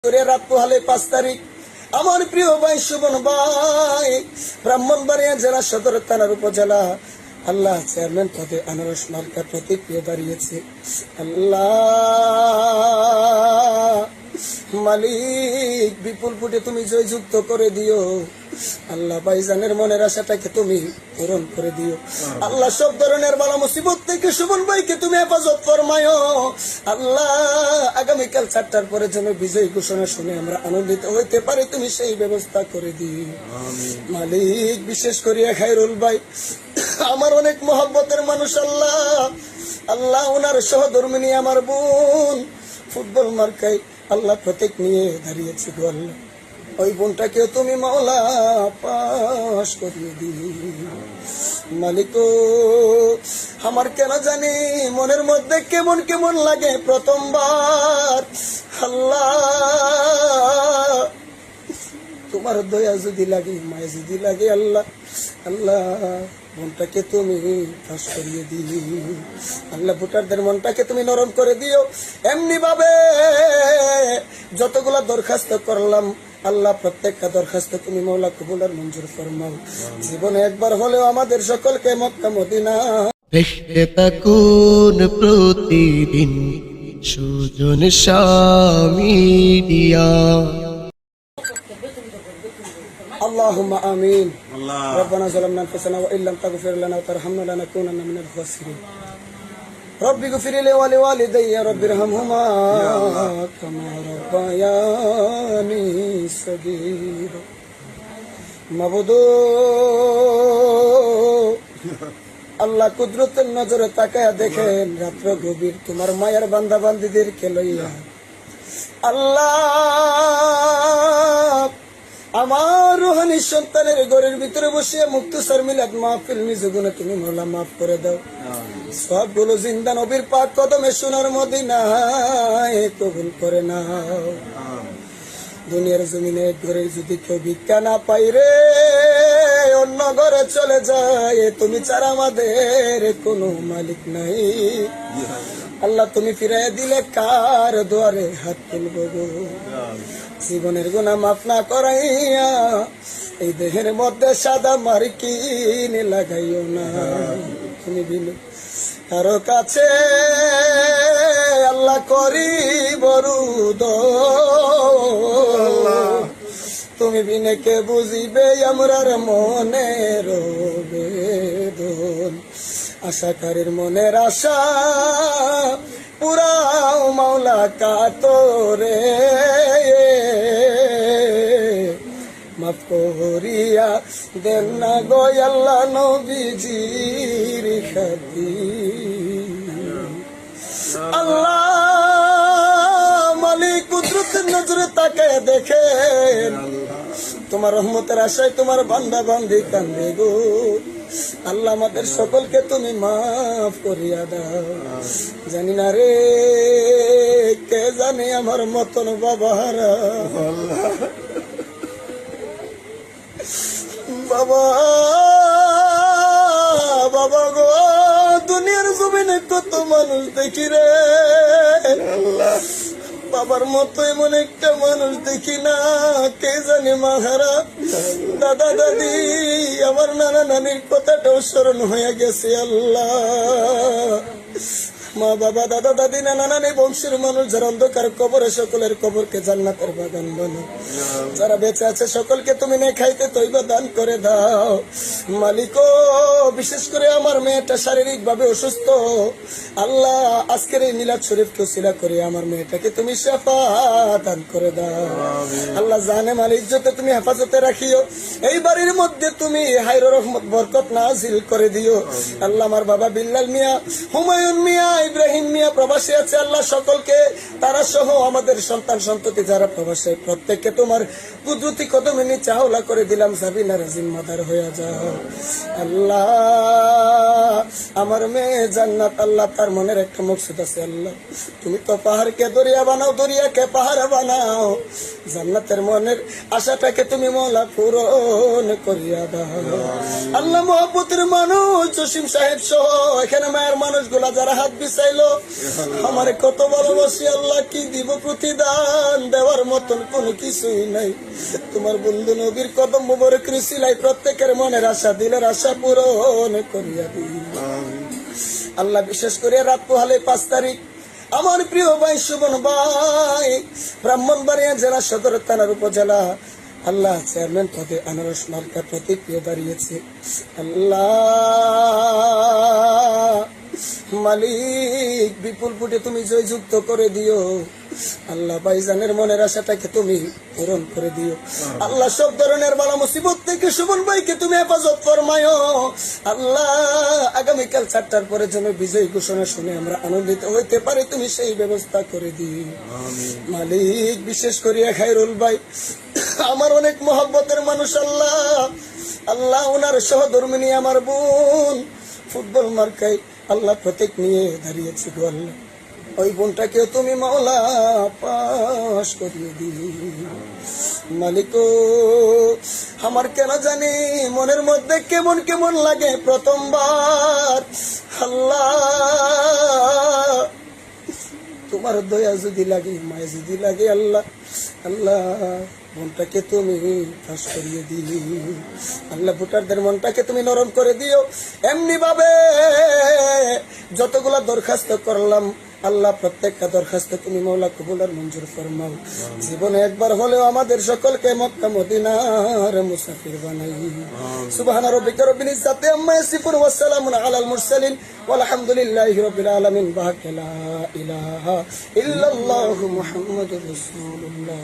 রাত পোহালে 5 তারিখ আমার প্রিয় ভাই সুমন ভাই ব্রাহ্মণবাড়িয়া জেলা সদর থানার উপজেলা আল্লাহ চেয়ারম্যান পদে আনারস মার্কা প্রতীক পেয়ে দাঁড়িয়েছে। আল্লাহ মালিক বিপুল ফুটে তুমি জয়যুক্ত করে দিও। আল্লাহ ভাইজানের মনের আশাটাকে তুমি পূরণ করে দিও। আল্লাহ সব ধরনের বালা মুসিবত থেকে সুমন ভাইকে তুমি হেফাজত ফরমায়ো। আল্লাহ আগামীকাল 4টার পরে যেন বিজয় ঘোষণা শুনে আমরা আনন্দিত হইতে পারি, তুমি সেই ব্যবস্থা করে দিও মালিক। বিশেষ করিয়া খায়রুল ভাই আমার অনেক মহব্বতের মানুষ। আল্লাহ আল্লাহ ওনার সহধর্মিনী আমার বোন ফুটবল মার্কায় আল্লাহ প্রতীক নিয়ে দাঁড়িয়েছে গো আল্লাহ, ওই বোনটাকেও তুমি মাওলা পাশ করিয়ে দিও মালিক। আমার কেন জানি মনের মধ্যে কেমন কেমন লাগে প্রথমবার। আল্লাহ তোমার দয়া যদি লাগে, মায়া যদি লাগে, আল্লাহ আল্লাহ মনটাকে তুমি ফাঁস করিয়ে দিও। আল্লাহ ভোটারদের মনটাকে তুমি নরম করে দিও। এমনি ভাবে যতগুলা দরখাস্ত করলাম আল্লাহ প্রত্যেকটা দরখাস্ত তুমি মওলা কবুল আর মঞ্জুর ফরমাও। জীবনে একবার হলেও আমাদের সকলকে মক্কা মদিনা দেখতে থাকুন প্রতিদিন সুজন মিডিয়া। اللهم آمين. ربنا ظلمنا أنفسنا وإن لم تغفر لنا وترحمنا لنكونن من الخاسرين. رب اغفر لي ولوالدي رب ارحمهما كما ربياني صغيرا. মাবুদ আল্লাহ কুদরতের নজরে তাকায়া দেখেন রাত্র গভীর তোমার মায়ের বান্দা বান্দীদেরকে লইয়া আল্লাহ আমার রুহানি সন্তানের ঘরের ভিতরে বসে মুক্তসর মিলাদ মাহফিল নিজ গুণে তুমি মওলা মাফ করে দাও। সবগুলো জিন্দা নবীর পাক কদমে সোনার মদিনায় কবুল করে নাও। দুনিয়ার জমিনে ঘরে যদি কেউ ভিক্ষা না পাই রে, অন্য ঘরে চলে যায়, তুমি ছাড়া আমাদের কোনো মালিক নাই। আল্লাহ তুমি ফিরাই দিলে কার দুয়ারে হাত তুলব গো। জীবনের গুনাহ মাফ না করাইয়া এই দেহের মধ্যে সাদা মার্কিন লাগাইও না। তুমি বিনু কারো কাছে আল্লাহ করি বরুদ, তুমি বিনে কে বুঝিবে আমরার মনের বেদন। আশাকারীর মনের আশা পুরাও মাওলা কাতরে মাফ করিয়া দেন না গো আল্লাহ নবীজির খাতির। আল্লাহ মালিক কুদরতের নজরে তাকায় দেখেন তোমার রহমতের আশায় তোমার বান্দা বান্দি কান্দে গো। আল্লাহ আমাদের সকলকে তুমি মাফ করিয়া দাও। জানি না রে কে জানে আমার মতন বাবারা বাবা বাবা গো, দুনিয়ার জমিনে কত মানুষ দেখি রে আল্লাহ, বাবার মতো এমন একটা মানুষ দেখি না। কে জানে মাহারা দাদা দাদি আমার নানা নানির কথাটাও স্মরণ হয়ে গেছে। আল্লাহ মা বাবা দাদা দাদি নানা নানি বংশের মানুষ যারা অন্ধকার কবরে সকলের কবরকে জান্নাতের বাগান বানাও। যারা বেঁচে আছে সকলকে তুমি নেখাইতে তৈবা দান করে দাও মালিক। বিশেষ করে আমার মেয়েটা শারীরিক ভাবে অসুস্থ, আল্লাহ আজকের এই মিলাদ শরীফকে উসিলা করে আমার মেয়েটাকে তুমি শিফা দান করে দাও। আল্লাহ জানে মাল ইজ্জতে তুমি হেফাজতে রাখিও। এই বাড়ির মধ্যে তুমি হায়র রহমত বরকত নাজিল করে দিও। আল্লাহ আমার বাবা বিল্লাল মিয়া, হুমায়ুন মিয়া, ইব্রাহিম মিয়া প্রবাসী আছে, আল্লাহ সকলকে তারা সহ আমাদের সন্তান সন্ততি যারা প্রবাসী প্রত্যেককে তোমার কুদরতি কদমে নিচে হাওলা করে দিলাম। সাবিনার জিম্মাদার হয়ে যাও আল্লাহ। আমার মেয়ে জান্নাত আল্লাহ তার মনের একটা মকসদ আছে। আল্লাহ তুমি তো পাহাড়কে দরিয়া বানাও, দরিয়াকে পাহাড় বানাও। জান্নাতের মনের আশাটাকে তুমি মওলা পূরণ করিয়া দাও। আল্লাহ মহব্বতের মানুষ জসিম সাহেব সহ এখানে মায়ের মানুষগুলা যারা হাত চাইলো, আমারে কত ভালোবাসি আল্লাহ, কি দিব প্রতিদান, দেওয়ার মতন কোনো কিছুই নাই। তোমার বন্ধু নবীর কদম মোবারকের সিলাই প্রত্যেকের মনের আশা, দিলের আশা পূরণ করিয়া দিই আল্লাহ। বিশেষ করে রাত পোহালে 5 তারিখ আমার প্রিয় ভাই সুমন ভাই ব্রাহ্মণবাড়িয়া জেলা সদর থানার উপজেলা আল্লাহ চেয়ারম্যান পদে আনারস মার্কা প্রতীক পেয়ে দাঁড়িয়েছে। আল্লাহ মালিক বিপুল পুটে তুমি জয়যুক্ত করে দিও আল্লাহ। ভাইজানের মনের আশাটাকে তুমি পূরণ করে দিও আল্লাহ। সব ধরনের বালা মুসিবত থেকে সুমন ভাইকে তুমি হেফাজত ফরমায়ো আল্লাহ। আগামীকাল 4টার পরে যেন বিজয় ঘোষণা শুনে আমরা আনন্দিত হইতে পারি, তুমি সেই ব্যবস্থা করে দিও মালিক। বিশেষ করিয়া খায়রুল ভাই আমার অনেক মহব্বতের মানুষ আল্লাহ। আল্লাহ ওনার সহধর্মিনী আমার বোন ফুটবল মার্কায় আল্লাহ প্রতীক নিয়ে দাঁড়িয়েছে গো আল্লাহ। ওই বোনটাকেও তুমি মাওলা পাশ করিয়ে দিও মালিক। আমার কেন জানি মনের মধ্যে কেমন কেমন লাগে প্রথমবার আল্লাহ। তোমার দয়া যদি লাগে, মায়া যদি লাগে আল্লাহ, আল্লাহ মনটাকে তুমি ফাঁস করিয়ে দিও আল্লাহ। ভোটারদের মনটাকে তুমি নরম করে দিও। এমনি ভাবে যতগুলা দরখাস্ত করলাম আল্লাহ, প্রত্যেকটা দরখাস্ত তুমি মৌলা কবুল আর মঞ্জুর ফরমাও। জীবনে একবার হলেও আমাদের সকলকে মক্কা মদিনার মুসাফির বানাই। সুবহান রাব্বিকা রাব্বিল ইজ্জাতি আম্মা ইয়াসিফুন ওয়া সালামুন আলাল মুরসালিন ওয়ালহামদুলিল্লাহি রাব্বিল আলামিন। বাকা লা ইলাহা ইল্লাল্লাহু মুহাম্মাদুর রাসূলুল্লাহ।